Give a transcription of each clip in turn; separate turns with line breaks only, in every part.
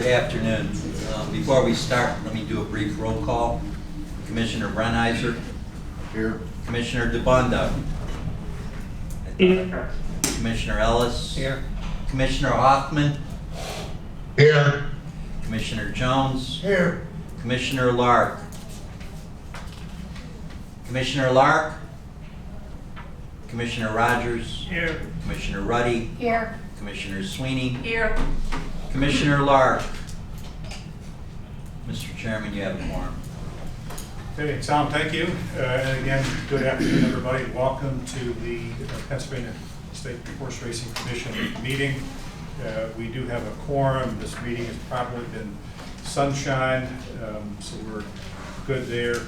Good afternoon. Before we start, let me do a brief roll call. Commissioner Brennheiser.
Here.
Commissioner DeBondo.
Here.
Commissioner Ellis.
Here.
Commissioner Hoffman.
Here.
Commissioner Jones.
Here.
Commissioner Lark. Commissioner Lark. Commissioner Rogers.
Here.
Commissioner Ruddy.
Here.
Commissioner Sweeney.
Here.
Commissioner Lark. Mr. Chairman, you have a quorum.
Okay, Tom, thank you. And again, good afternoon, everybody. Welcome to the Pennsylvania State Horse Racing Commission meeting. We do have a quorum. This meeting has probably been sunshine, so we're good there.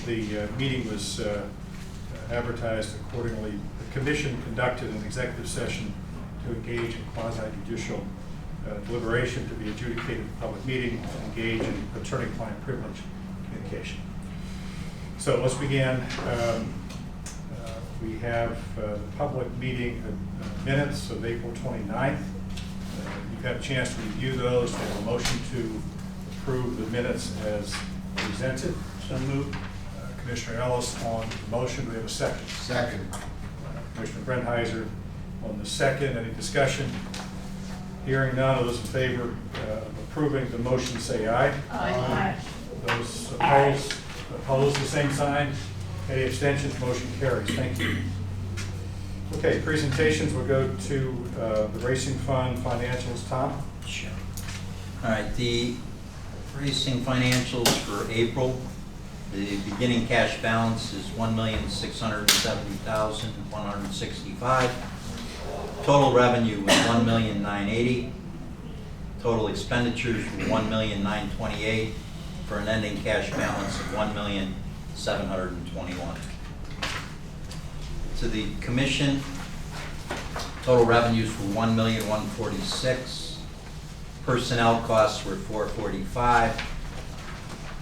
The meeting was advertised accordingly. The commission conducted an executive session to engage in quasi-judicial deliberation to be adjudicated in a public meeting and engage in attorney-client privilege communication. So let's begin. We have the public meeting minutes of April 29th. You've had a chance to review those. There's a motion to approve the minutes as presented.
So moved.
Commissioner Ellis on the motion. Do we have a second?
Second.
Commissioner Brennheiser on the second. Any discussion? Hearing none, all those in favor of approving the motion say aye.
Aye.
Those opposed the same sign. Any abstentions? Motion carries. Thank you. Okay, presentations. We'll go to the Racing Fund financials. Tom?
Sure. All right, the racing financials for April. The beginning cash balance is $1,670,165. Total revenue was $1,980,000. Total expenditures were $1,928,000 for an ending cash balance of $1,721,000. To the commission, total revenues were $1,146,000. Personnel costs were $445,000.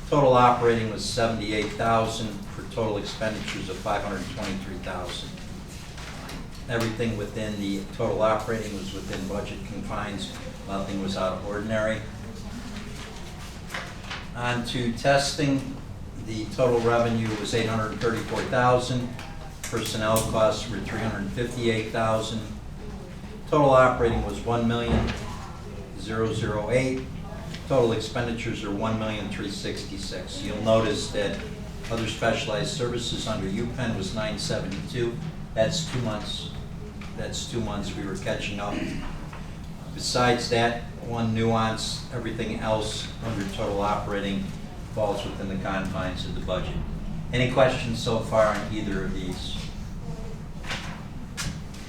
Total operating was $78,000 for total expenditures of $523,000. Everything within the total operating was within budget confines. Nothing was out of ordinary. On to testing, the total revenue was $834,000. Personnel costs were $358,000. Total operating was $1,000,008. Total expenditures are $1,366,000. You'll notice that other specialized services under UPenn was $972,000. That's 2 months. That's 2 months we were catching up. Besides that, one nuance, everything else under total operating falls within the confines of the budget. Any questions so far on either of these?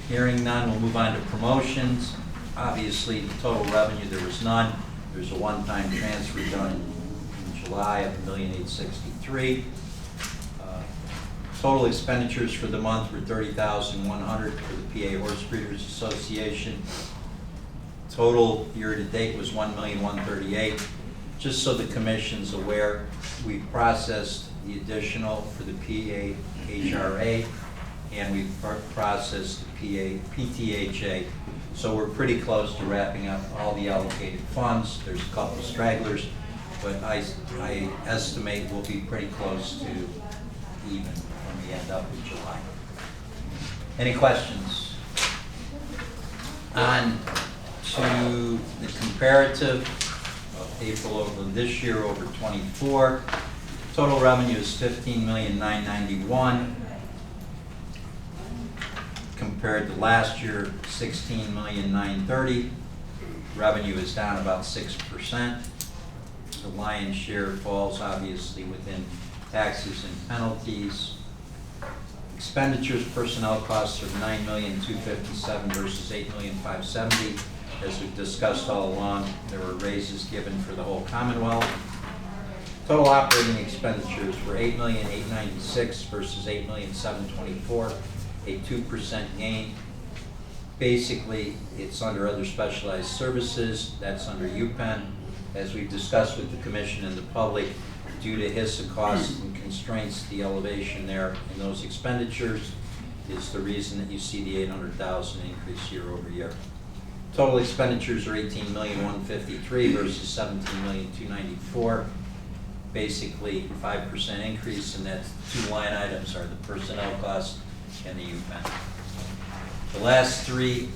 Hearing none, we'll move on to promotions. Obviously, the total revenue, there was none. There's a one-time transfer done in July of $1,863,000. Total expenditures for the month were $30,100 for the PA Horse Breeders Association. Total year-to-date was $1,138,000. Just so the commission's aware, we processed the additional for the PA HRA and we processed the PTHA. So we're pretty close to wrapping up all the allocated funds. There's a couple of stragglers, but I estimate we'll be pretty close to even when we end up in July. Any questions? On to the comparative of April over this year over 24. Total revenue is $15,991,000 compared to last year $16,930,000. Revenue is down about 6%. The lion's share falls obviously within taxes and penalties. Expenditures, personnel costs are $9,257,000 versus $8,570,000. As we've discussed all along, there were raises given for the whole Commonwealth. Total operating expenditures were $8,896,000 versus $8,724,000, a 2% gain. Basically, it's under other specialized services. That's under UPenn. As we've discussed with the commission and the public, due to HISA costs and constraints, the elevation there in those expenditures is the reason that you see the $800,000 increase year over year. Total expenditures are $18,153,000 versus $17,294,000. Basically, 5% increase, and that's two line items are the personnel cost and the event. The last three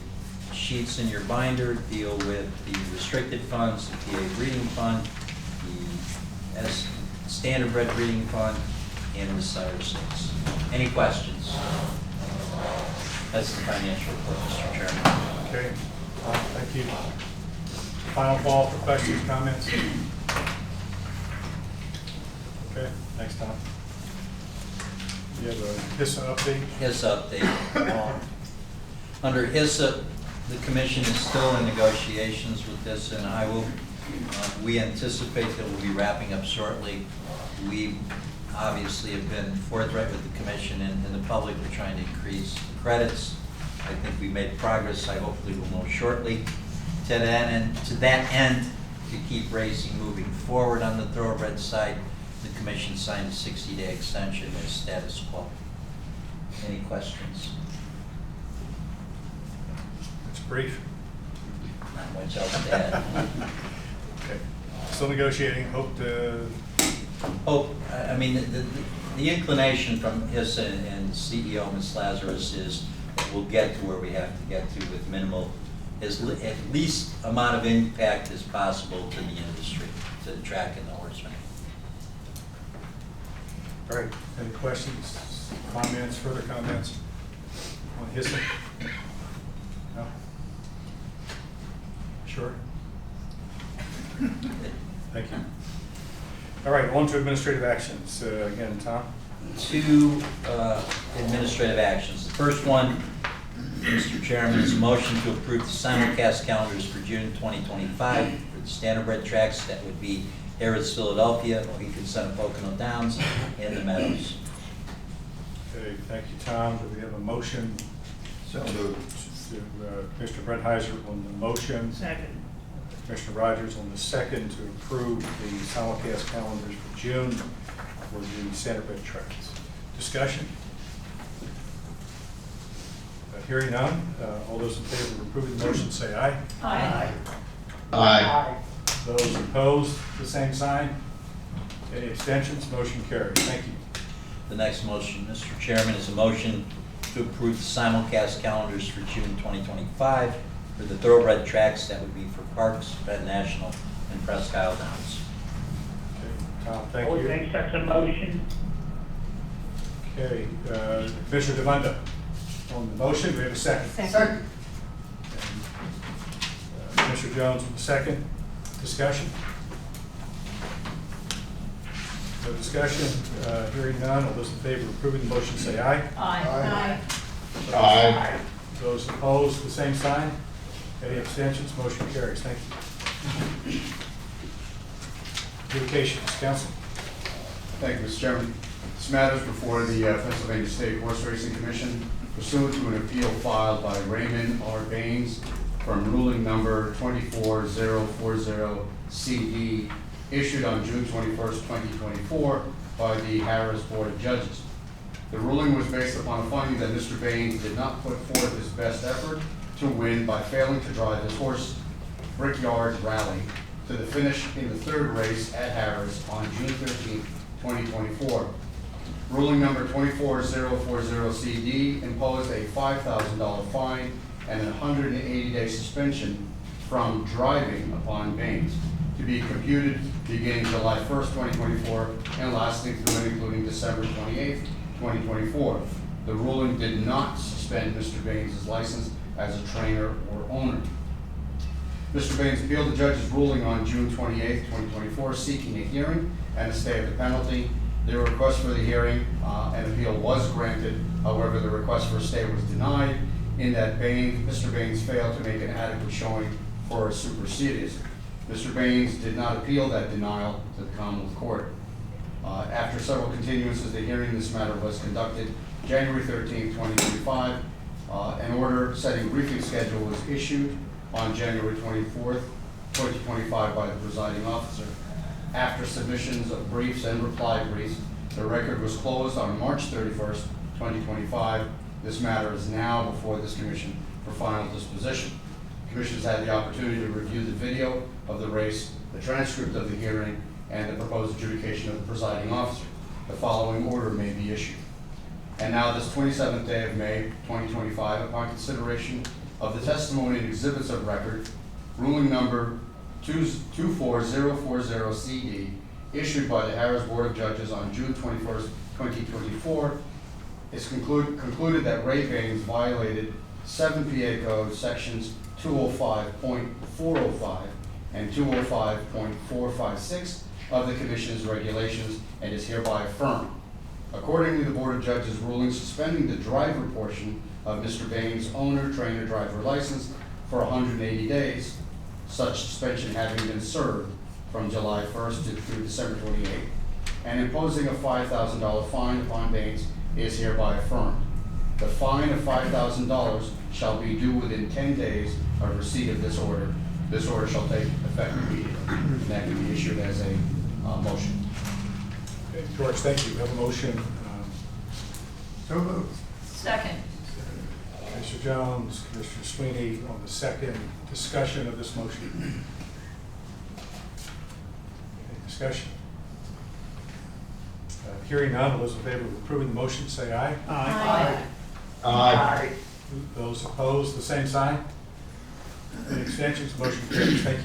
sheets in your binder deal with the restricted funds, the PA breeding fund, the Standardbred breeding fund, and the sire stakes. Any questions? That's the financial report, Mr. Chairman.
Okay, thank you. Final call for questions, comments? Okay, thanks, Tom. You have a HISA update?
HISA update. Under HISA, the commission is still in negotiations with this, and I will, we anticipate that we'll be wrapping up shortly. We obviously have been forthright with the commission and the public. We're trying to increase the credits. I think we made progress. I hopefully will know shortly. To that end, to keep racing moving forward on the thoroughbred side, the commission signed a 60-day extension as status quo. Any questions?
It's brief.
Not much else to add.
Okay, still negotiating, hope to,
I mean, the inclination from HISA and CEO, Ms. Lazarus, is that we'll get to where we have to get to with minimal, at least amount of impact as possible to the industry, to the track and the horseman.
all right, any questions, comments, further comments on HISA? No? Sure? Thank you. All right, on to administrative actions. Again, Tom?
Two administrative actions. The first one, Mr. Chairman, is a motion to approve the simulcast calendars for June 2025 for the Standardbred tracks. That would be Harris, Philadelphia, Mohegan Sun, Pocono Downs, and the Meadows.
Okay, thank you, Tom. Do we have a motion
So moved.
to Mr. Brent Heiser on the motion?
Second.
Commissioner Rogers on the second to approve the simulcast calendars for June for the Standardbred tracks. Discussion? Hearing none, all those in favor of approving the motion say aye.
Aye.
Aye.
Those opposed, the same sign. Any abstentions? Motion carries. Thank you.
The next motion, Mr. Chairman, is a motion to approve the simulcast calendars for June 2025 for the thoroughbred tracks. That would be for Parks, Penn National, and Presque Isle Downs.
Okay, Tom, thank
Will
you.
make such a motion.
Okay, Commissioner Devonda on the motion. Do we have a second?
Second.
Commissioner Jones on the second. Discussion? No discussion. Hearing none. All those in favor of approving the motion say aye.
Aye.
Aye.
Those opposed, the same sign. Any abstentions? Motion carries. Thank you. Adjudications, counsel.
Thank you, Mr. Chairman. This matter is before the Pennsylvania State Horse Racing Commission pursuant to an appeal filed by Raymond R. Baines from ruling number 24040 CD issued on June 21st, 2024 by the Harris Board of Judges. The ruling was based upon a finding that Mr. Baines did not put forth his best effort to win by failing to drive his horse Brickyard Rally to the finish in the third race at Harris on June 13th, 2024. Ruling number 24040 CD imposed a $5,000 fine and a 180-day suspension from driving upon Baines to be computed beginning July 1st, 2024 and lasting through and including December 28th, 2024. The ruling did not suspend Mr. Baines' license as a trainer or owner. Mr. Baines appealed the judge's ruling on June 28th, 2024, seeking a hearing and a stay of the penalty. The request for the hearing and appeal was granted. However, the request for a stay was denied in that Mr. Baines failed to make an adequate showing for a supersedeas. Mr. Baines did not appeal that denial to the Commonwealth Court. After several continuances, the hearing in this matter was conducted January 13th, 2025. An order setting briefing schedule was issued on January 24th, 2025 by the presiding officer. After submissions of briefs and reply briefs, the record was closed on March 31st, 2025. This matter is now before this commission for final disposition. The Commissioners had the opportunity to review the video of the race, the transcript of the hearing, and the proposed adjudication of the presiding officer. The following order may be issued. And now, this 27th day of May, 2025, upon consideration of the testimony and exhibits of record, ruling number 24040 CD, issued by the Harris Board of Judges on June 21st, 2024, it's concluded that Ray Baines violated 7 PA Code sections 205.405 and 205.456 of the Commission's regulations and is hereby affirmed. Accordingly, the Board of Judges ruling suspending the driver portion of Mr. Baines' owner, trainer, driver license for 180 days, such suspension having been served from July 1st through December 28th, and imposing a $5,000 fine upon Baines is hereby affirmed. The fine of $5,000 shall be due within 10 days of receipt of this order. This order shall take effect immediately, and that can be issued as a motion.
Okay, George, thank you. We have a motion.
So moved.
Second.
Commissioner Jones, Commissioner Sweeney on the second. Discussion of this motion. Any discussion? Hearing none, all those in favor of approving the motion say aye.
Aye.
Aye.
Those opposed, the same sign. Any abstentions? Motion carries. Thank you.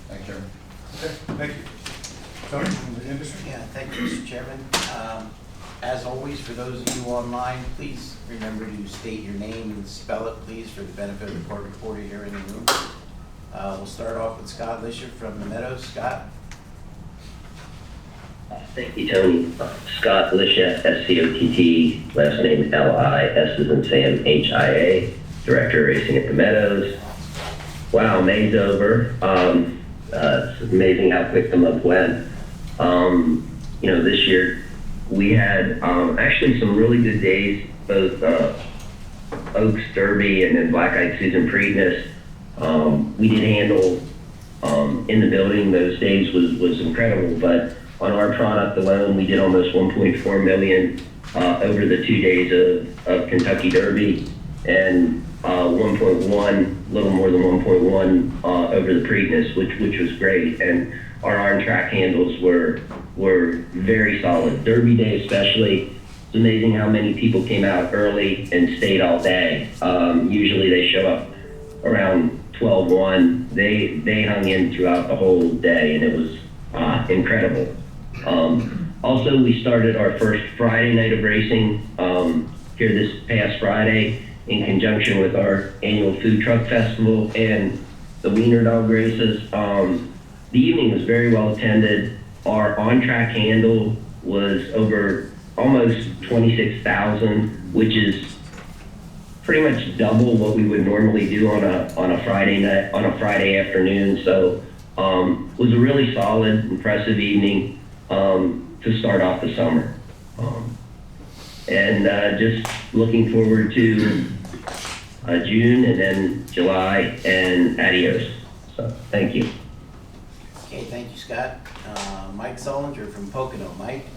Thank you, Chairman.
Okay, thank you. Tony from the industry.
Yeah, thank you, Mr. Chairman. As always, for those of you online, please remember to state your name and spell it, please, for the benefit of the court reporter here in the room. We'll start off with Scott Lisher from the Meadows. Scott?
Thank you, Tony. Scott Lisha, S-C-O-T-T, last name L-I-S as in Sam, H-I-A, Director of Racing at the Meadows. Wow, May's over. It's amazing how quick the month went. This year we had actually some really good days, both Oaks Derby and then Black Eyed Susan Preakness. We did handle in the building those days was incredible, but on our product alone, we did almost 1.4 million over the 2 days of Kentucky Derby, and 1.1, a little more than 1.1 over the Preakness, which was great. And our on-track handles were very solid. Derby day especially, it's amazing how many people came out early and stayed all day. Usually they show up around 12:01. They hung in throughout the whole day, and it was incredible. Also, we started our first Friday night of racing here this past Friday in conjunction with our annual food truck festival and the Wiener Dog races. The evening was very well attended. Our on-track handle was over almost 26,000, which is pretty much double what we would normally do on a Friday night, on a Friday afternoon. So it was a really solid, impressive evening to start off the summer. And just looking forward to June and then July and adios. So thank you.
Okay, thank you, Scott. Mike Sullinger from Pocono. Mike?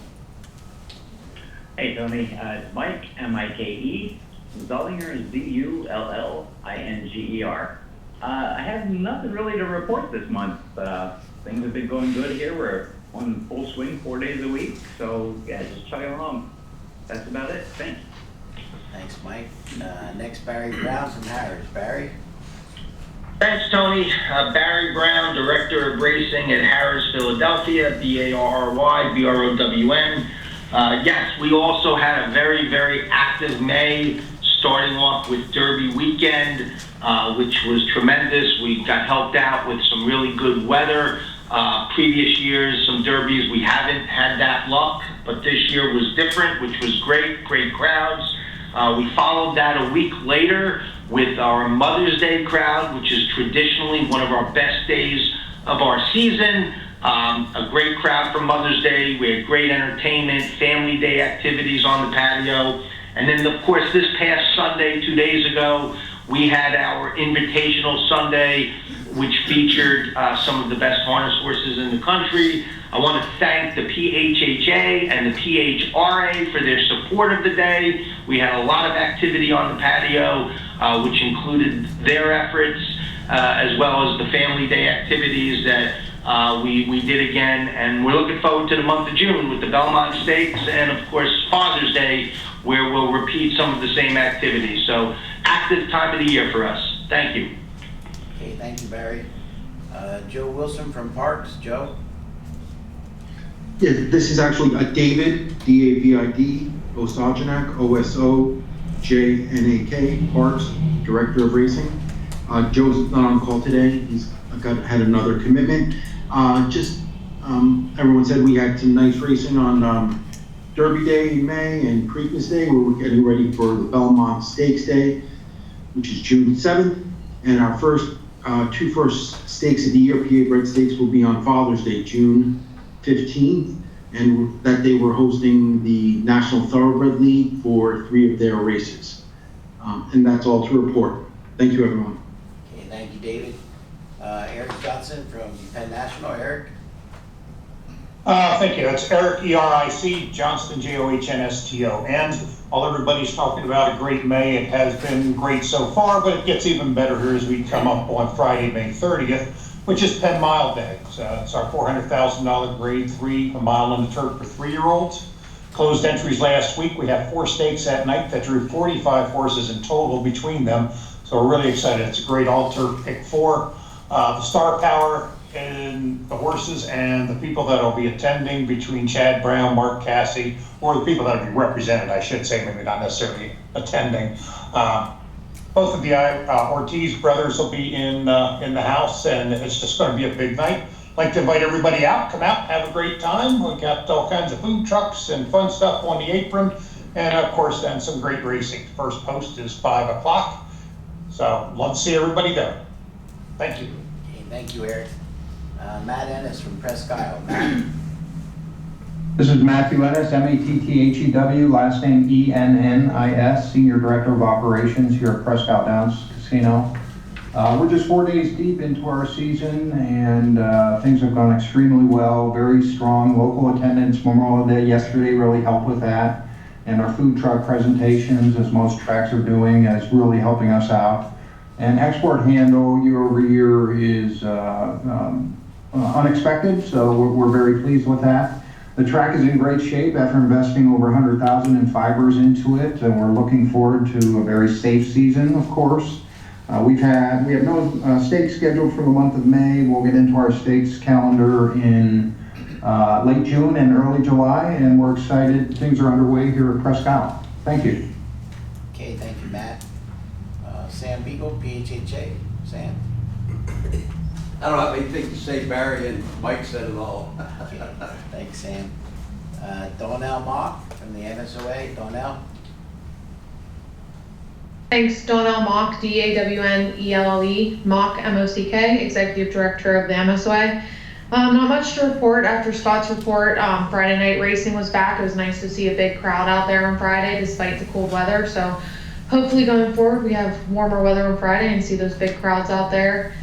Hey, Tony. Mike, M-I-K-E. Zullinger is Z-U-L-L-I-N-G-E-R. I have nothing really to report this month. Things have been going good here. We're on full swing 4 days a week. So, yeah, just chugging along. That's about it. Thanks.
Thanks, Mike. Next, Barry Brown from Harris. Barry?
Thanks, Tony. Barry Brown, Director of Racing at Harris, Philadelphia, B-A-R-R-Y, B-R-O-W-N. Yes, we also had a very, very active May, starting off with Derby weekend, which was tremendous. We got helped out with some really good weather. Previous years, some derbies, we haven't had that luck, but this year was different, which was great crowds. We followed that a week later with our Mother's Day crowd, which is traditionally one of our best days of our season. A great crowd for Mother's Day. We had great entertainment, family day activities on the patio. And then, of course, this past Sunday, 2 days ago, we had our Invitational Sunday, which featured some of the best harness horses in the country. I want to thank the PHHA and the PHRA for their support of the day. We had a lot of activity on the patio, which included their efforts, as well as the family day activities that we did again. And we're looking forward to the month of June with the Belmont Stakes and, of course, Father's Day, where we'll repeat some of the same activities. So, active time of the year for us. Thank you.
Okay, thank you, Barry. Joe Wilson from Parks. Joe?
Yeah, this is actually David, D-A-V-I-D, Osajanak, O-S-O-J-N-A-K, Parks, Director of Racing. Joe's not on call today. He's had another commitment. Everyone said we had some nice racing on Derby Day in May and Preakness Day, where we're getting ready for the Belmont Stakes Day, which is June 7th. And our two first stakes of the year, PA Bred Stakes, will be on Father's Day, June 15th. And that day we're hosting the National Thoroughbred League for 3 of their races. And that's all to report. Thank you, everyone.
Okay, thank you, David. Eric Johnson from Penn National. Eric?
Thank you. That's Eric, E-R-I-C, Johnston, J-O-H-N-S-T-O-N. While everybody's talking about a great May, it has been great so far, but it gets even better here as we come up on Friday, May 30th, which is Penn Mile Day. So it's our $400,000 grade 3, a mile on the turf for 3-year-olds. Closed entries last week. We have 4 stakes that night that drew 45 horses in total between them. So we're really excited. It's a great all-turf pick 4. The star power in the horses and the people that will be attending between Chad Brown, Mark Cassie, or the people that will be represented, I should say, maybe not necessarily attending. Both of the Ortiz brothers will be in the house, and it's just going to be a big night. I'd like to invite everybody out, come out, have a great time. We've got all kinds of food trucks and fun stuff on the apron, and of course then some great racing. First post is 5 o'clock, so love to see everybody there. Thank you.
Okay, thank you, Eric. Matt Ennis from Presque Isle. Matt?
This is Matthew Ennis, M-A-T-T-H-E-W, last name E-N-N-I-S, Senior Director of Operations here at Presque Isle Downs Casino. We're just 4 days deep into our season, and things have gone extremely well. Very strong local attendance. Memorial Day yesterday really helped with that. And our food truck presentations, as most tracks are doing, is really helping us out. And export handle year over year is unexpected, so we're very pleased with that. The track is in great shape after investing over $100,000 in fibers into it, and we're looking forward to a very safe season, of course. We have no stakes scheduled for the month of May. We'll get into our stakes calendar in late June and early July, and we're excited. Things are underway here at Presque Isle. Thank you.
Okay, thank you, Matt. Sam Beagle, PHHA. Sam?
I don't have anything to say. Barry and Mike said it all.
Okay, thanks, Sam. Donnell Mock from the MSOA. Donnell?
Thanks, Donnell Mock, D-A-W-N-E-L-L-E, Mock, M-O-C-K, Executive Director of the MSOA. Not much to report after Scott's report. Friday night racing was back. It was nice to see a big crowd out there on Friday despite the cold weather. So hopefully going forward we have warmer weather on Friday and see those big crowds out there.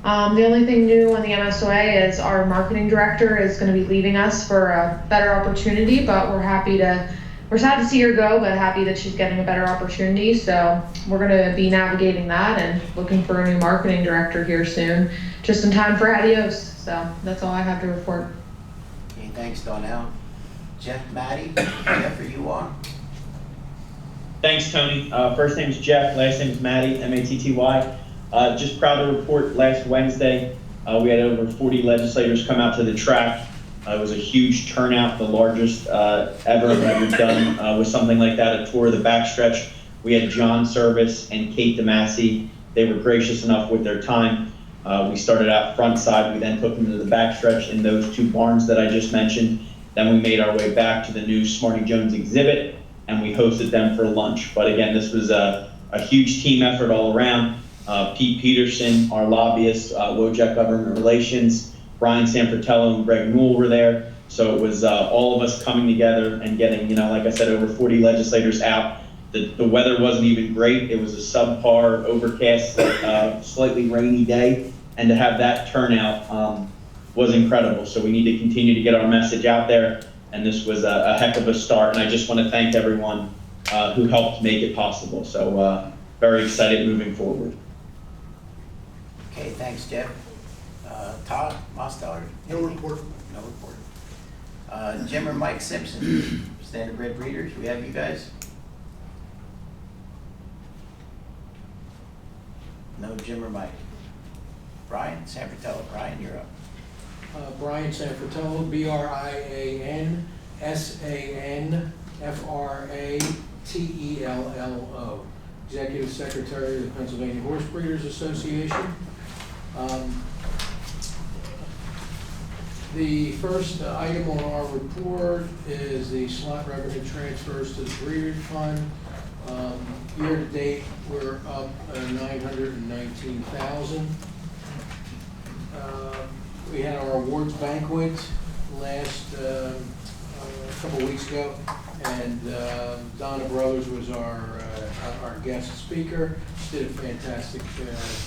The only thing new on the MSOA is our marketing director is going to be leaving us for a better opportunity, but we're sad to see her go, but happy that she's getting a better opportunity. So we're going to be navigating that and looking for a new marketing director here soon, just in time for Adios. So that's all I have to report.
Okay, thanks, Donnell. Jeff Matty. Jeff, are you on?
Thanks, Tony. First name's Jeff, last name's Matty, M-A-T-T-Y. Just proud to report last Wednesday, we had over 40 legislators come out to the track. It was a huge turnout, the largest ever that we've done with something like that, a tour of the backstretch. We had John Service and Kate DeMasi. They were gracious enough with their time. We started out front side. We then took them to the backstretch in those 2 barns that I just mentioned. Then we made our way back to the new Smarty Jones exhibit, and we hosted them for lunch. But again, this was a huge team effort all around. Pete Peterson, our lobbyist, Wojak Government Relations, Brian Sanfratello and Greg Newell were there. So it was all of us coming together and getting, like I said, over 40 legislators out. The weather wasn't even great. It was a subpar, overcast, slightly rainy day. and to have that turnout was incredible. So we need to continue to get our message out there, and this was a heck of a start, and I just want to thank everyone who helped make it possible. So very excited moving forward.
Okay, thanks, Jeff. Todd Mosteller?
No report.
No report. Jim or Mike Simpson, Standardbred Breeders, we have you guys? No Jim or Mike. Brian Sanfratello. Brian, you're up.
Brian Sanfratello, BrianSanfratello, Executive Secretary of the Pennsylvania Horse Breeders Association. The first item on our report is the slot revenue transfers to the Breeders Fund. Year to date, we're up $919,000. We had our awards banquet last couple weeks ago, and Donna Brothers was our guest speaker. She did a fantastic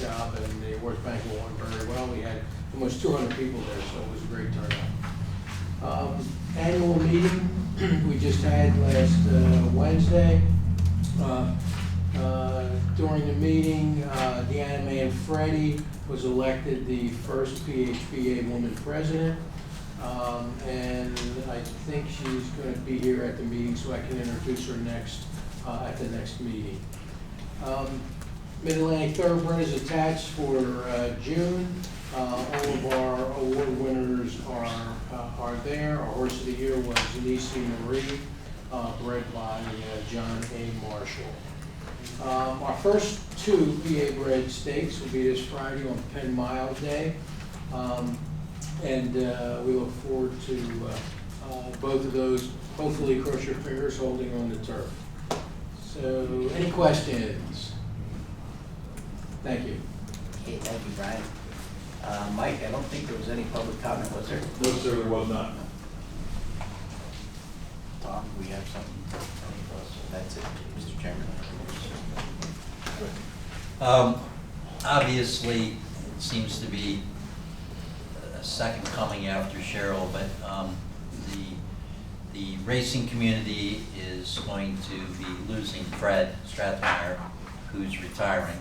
job, and the awards banquet went very well. We had almost 200 people there, so it was a great turnout. Annual meeting we just had last Wednesday. During the meeting, Deanna May and Freddie was elected the first PHBA woman president. And I think she's going to be here at the meeting, so I can introduce her next at the next meeting. Mid-Atlantic Thoroughbred is attached for June. All of our award winners are there. Our horse of the year was Nisi Marie, bred by John A. Marshall. Our first two PA bred stakes will be this Friday on Penn Mile Day. And we look forward to both of those, hopefully, cross your fingers, holding on the turf. So, any questions? Thank you.
Okay, thank you, Brian. Mike, I don't think there was any public comment, was there?
No, sir, there was not.
Tom, we have something? That's it, Mr. Chairman.
Obviously, it seems to be a second coming after Cheryl, but the racing community is going to be losing Fred Strathmeyer, who's retiring.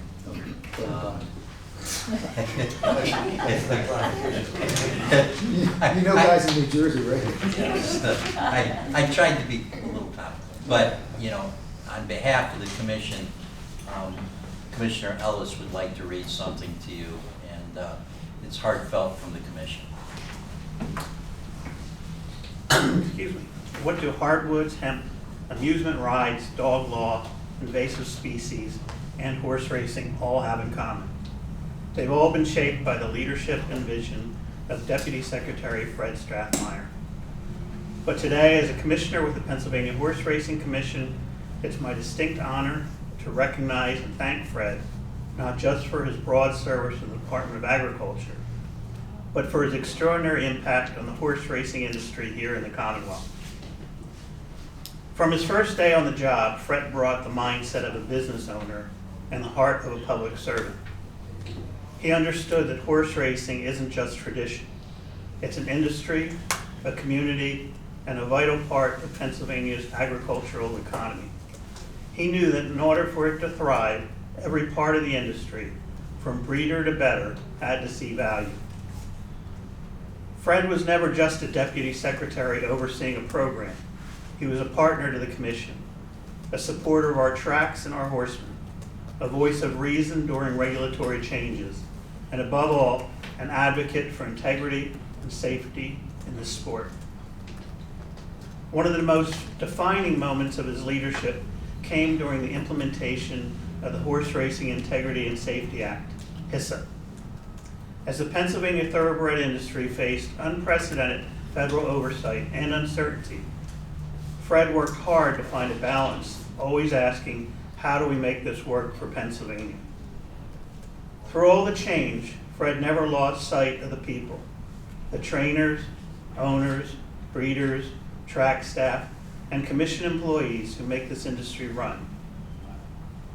You know guys in New Jersey, right?
I tried to be a little tough, but on behalf of the commission, Commissioner Ellis would like to read something to you, and it's heartfelt from the commission.
Excuse me. What do hardwoods, hemp, amusement rides, dog law, invasive species, and horse racing all have in common? They've all been shaped by the leadership and vision of Deputy Secretary Fred Strathmeyer. But today, as a commissioner with the Pennsylvania Horse Racing Commission, it's my distinct honor to recognize and thank Fred, not just for his broad service in the Department of Agriculture, but for his extraordinary impact on the horse racing industry here in the Commonwealth. From his first day on the job, Fred brought the mindset of a business owner and the heart of a public servant. He understood that horse racing isn't just tradition. It's an industry, a community, and a vital part of Pennsylvania's agricultural economy. He knew that in order for it to thrive, every part of the industry, from breeder to better, had to see value. Fred was never just a deputy secretary overseeing a program. He was a partner to the commission, a supporter of our tracks and our horsemen, a voice of reason during regulatory changes, and above all, an advocate for integrity and safety in the sport. One of the most defining moments of his leadership came during the implementation of the Horse Racing Integrity and Safety Act, HISA. As the Pennsylvania thoroughbred industry faced unprecedented federal oversight and uncertainty, Fred worked hard to find a balance, always asking, how do we make this work for Pennsylvania? Through all the change, Fred never lost sight of the people, the trainers, owners, breeders, track staff, and commission employees who make this industry run.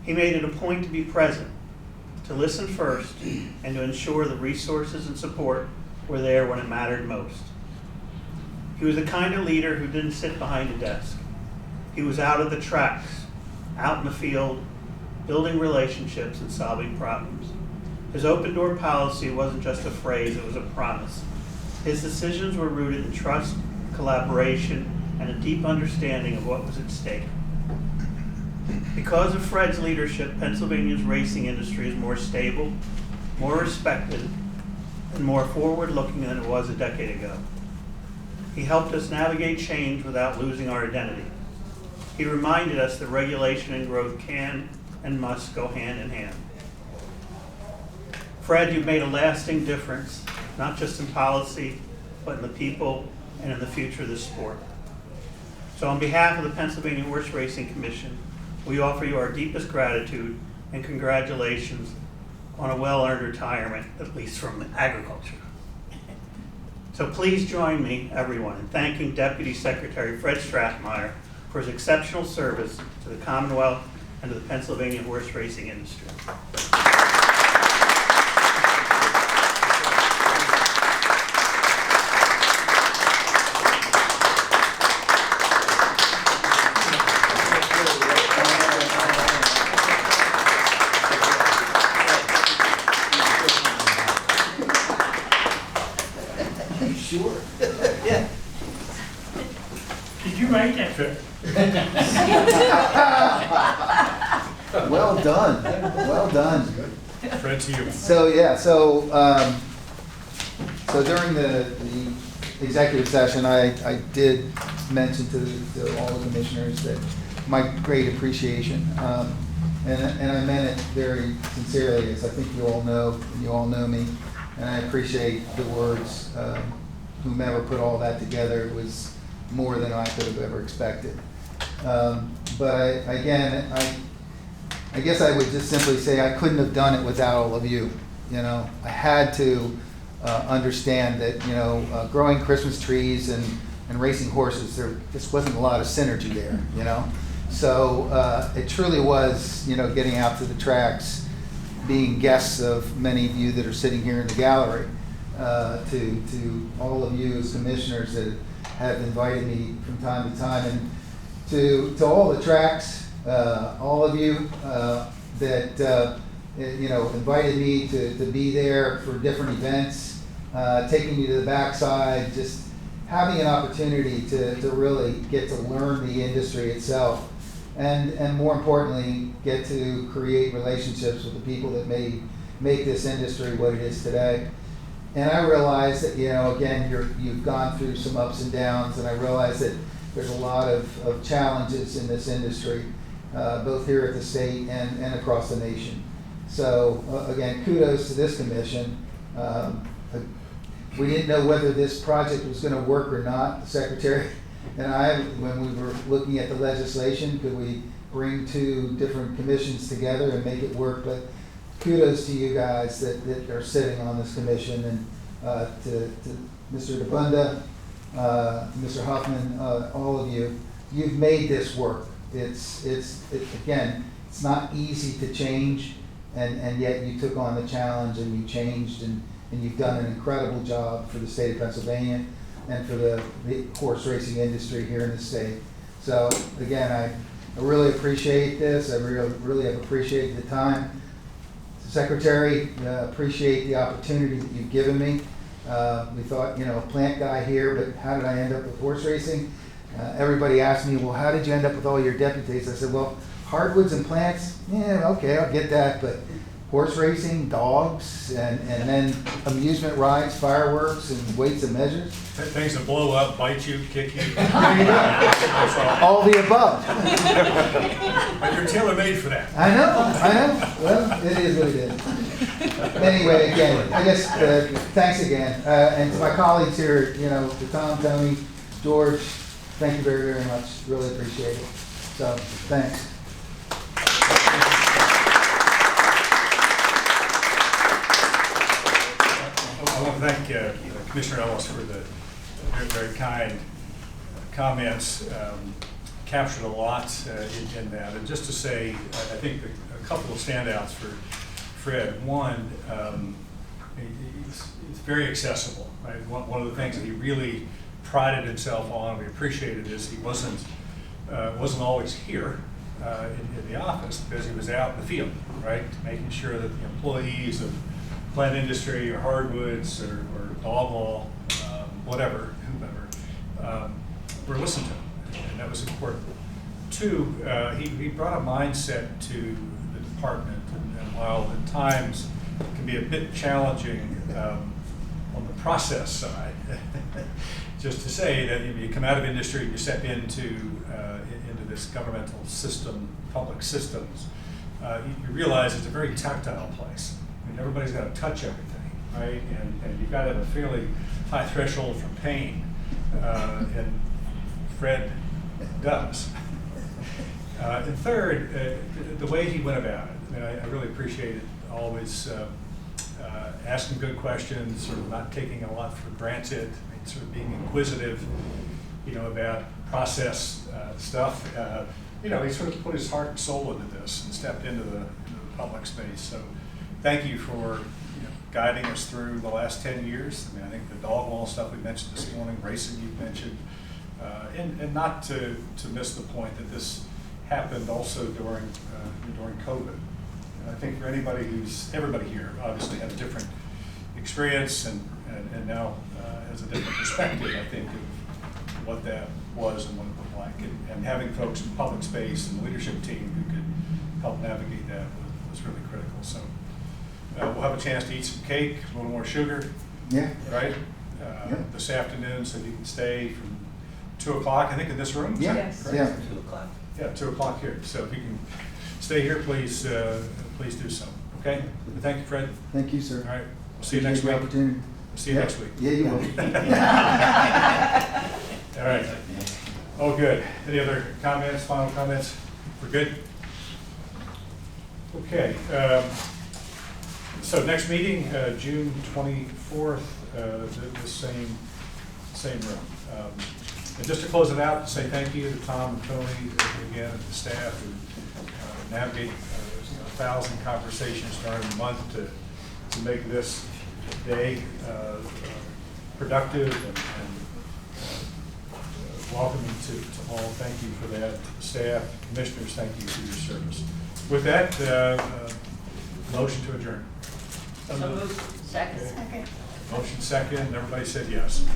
He made it a point to be present, to listen first, and to ensure the resources and support were there when it mattered most. He was the kind of leader who didn't sit behind a desk. He was out at the tracks, out in the field, building relationships and solving problems. His open door policy wasn't just a phrase, it was a promise. His decisions were rooted in trust, collaboration, and a deep understanding of what was at stake. Because of Fred's leadership, Pennsylvania's racing industry is more stable, more respected, and more forward-looking than it was a decade ago. He helped us navigate change without losing our identity. He reminded us that regulation and growth can and must go hand in hand. Fred, you've made a lasting difference, not just in policy, but in the people and in the future of this sport. So on behalf of the Pennsylvania Horse Racing Commission, we offer you our deepest gratitude and congratulations on a well-earned retirement, at least from agriculture. So please join me, everyone, in thanking Deputy Secretary Fred Strathmeyer for his exceptional service to the Commonwealth and to the Pennsylvania horse racing industry.
Sure.
Yeah. Did you write that?
Well done. Well done.
Fred, to you.
So yeah, so during the executive session, I did mention to all the commissioners that my great appreciation, and I meant it very sincerely, as I think you all know, and you all know me, and I appreciate the words. Whomever put all that together, it was more than I could have ever expected. But I guess I would just simply say I couldn't have done it without all of you. You know, I had to understand that, you know, growing Christmas trees and racing horses, there just wasn't a lot of synergy there, you know. So it truly was, you know, getting out to the tracks, being guests of many of you that are sitting here in the gallery, to all of you as commissioners that have invited me from time to time, and to all the tracks, all of you that you know, invited me to be there for different events, taking me to the backside, just having an opportunity to really get to learn the industry itself, and more importantly, get to create relationships with the people that make this industry what it is today. And I realize that, you know, again, you've gone through some ups and downs, and I realize that there's a lot of challenges in this industry, both here at the state and across the nation. So again, kudos to this commission. We didn't know whether this project was going to work or not. The secretary and I, when we were looking at the legislation, could we bring two different commissions together and make it work? But kudos to you guys that are sitting on this commission, and to Mr. DeBunda, Mr. Huffman, all of you. You've made this work. Again, it's not easy to change, and yet you took on the challenge and you changed, and you've done an incredible job for the state of Pennsylvania and for the horse racing industry here in the state. So again, I really appreciate this. I really have appreciated the time. Secretary, appreciate the opportunity that you've given me. We thought, you know, plant guy here, but how did I end up with horse racing? Everybody asked me, well, how did you end up with all your deputies? I said, well, hardwoods and plants, yeah, okay, I'll get that, but horse racing, dogs, and then amusement rides, fireworks, and weights and measures.
Things that blow up, bite you, kick you.
All the above.
But you're tailor-made for that.
I know. Well, it is what it is. Anyway, again, I guess, thanks again. And to my colleagues here, you know, to Tom, Tony, George, thank you very, very much. Really appreciate it. So, thanks.
I want to thank Commissioner Ellis for the very, very kind comments. Captured a lot in that. And just to say, I think a couple of standouts Fred. One, he's very accessible. Right? One of the things that he really prided himself on, we appreciated, is he wasn't always here in the office, because he was out in the field, right, making sure that the employees of plant industry or hardwoods or dog law, whatever, whomever, were listened to, and that was important. Two, he brought a mindset to the department, and while at times it can be a bit challenging on the process side, just to say that you come out of industry and you step into this governmental system, public systems, you realize it's a very tactile place. I mean, everybody's got to touch everything, right? And you've got to have a fairly high threshold for pain, and Fred does. And third, the way he went about it. I mean, I really appreciated always asking good questions, sort of not taking a lot for granted, sort of being inquisitive, about process stuff. He sort of put his heart and soul into this and stepped into the public space. So thank you for guiding us through the last 10 years. I mean, I think the dog law stuff we mentioned this morning, racing you mentioned, and not to miss the point that this happened also during COVID. And I think for everybody here obviously had a different experience and now has a different perspective, I think, of what that was and what it looked like. And having folks in public space and the leadership team who could help navigate that was really critical. So we'll have a chance to eat some cake, a little more sugar.
Yeah.
Right? This afternoon, so you can stay from 2 o'clock, I think, in this room. Is that
Yes.
correct?
Yeah.
2 o'clock.
Yeah, 2 o'clock here. So if you can stay here, please do so. Okay? Thank you, Fred.
Thank you, sir.
All right. We'll see you next week.
Opportunity.
We'll see you next week.
Yeah, you will.
All right. Oh, good. Any other comments, final comments? We're good? Okay. So next meeting, June 24th, the same room. And just to close it out, say thank you to Tom and Tony again, and the staff who navigate 1,000 conversations during the month to make this day productive and welcoming to all. Thank you for that. Staff, commissioners, thank you for your service. With that, motion to adjourn.
So moved. Second.
Okay. Motion second, everybody said yes.